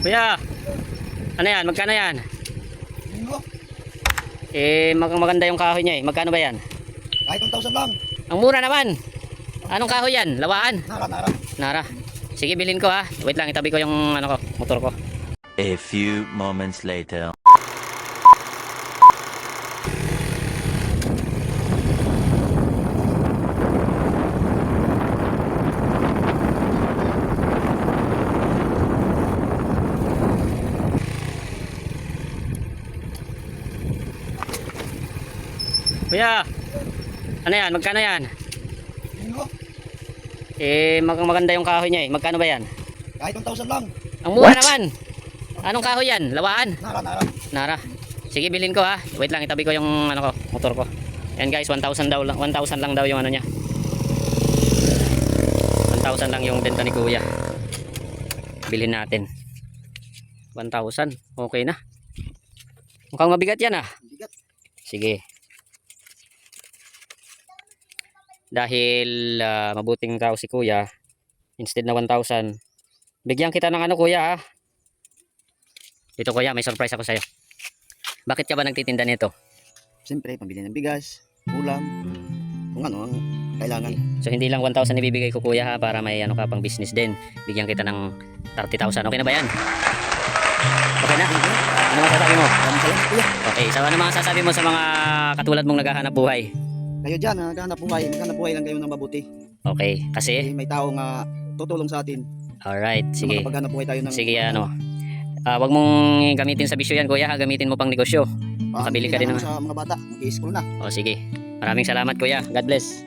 Kuya, ano yan? Magkano yan? Linggo. Maganda yung kahoy niya eh. Magkano ba yan? Kahit 1,000 lang. Ang mura naman. Anong kahoy yan? Lawaan? Nara. Nara. Sige, bilhin ko ha. Wait lang, itabi ko yung ano ko, motor ko. A few moments later. Kuya, ano yan? Magkano yan? Linggo. Maganda yung kahoy niya eh. Magkano ba yan? Kahit 1,000 lang. Ang mura naman. Anong kahoy yan? Lawaan? Nara. Nara. Sige, bilhin ko ha. Wait lang, itabi ko yung ano ko, motor ko. Yan guys, 1,000 daw lang, 1,000 lang daw yung ano niya. 1,000 lang yung benta ni Kuya. Bilhin natin. 1,000. Okay na. Mukhang mabigat yan ah. Bigat. Sige. Dahil mabuting tao si Kuya, instead na 1,000, bigyan kita ng ano Kuya ha. Dito Kuya, may surprise ako sa'yo. Bakit ka ba nagtitinda nito? Siyempre, pambili ng bigas, ulam, kung ano ang kailangan. So hindi lang 1,000 ibibigay ko Kuya ha, para may ano ka pang business din. Bigyan kita ng 30,000. Okay na ba yan? Okay na? Ano masasabi mo? Kuya. Okay, so ano mga sasabi mo sa mga katulad mong naghahanap buhay? Kayo dyan, naghanap buhay lang kayo ng mabuti. Okay, kasi? May tao nga tutulong sa atin. Alright, sige. Makapaghanap buhay tayo ng... Sige, ano. Wag mong gamitin sa bisyo yan Kuya ha, gamitin mo pang negosyo. Makabili ka din naman sa mga bata, mag-i-school na. O sige. Maraming salamat Kuya. God bless.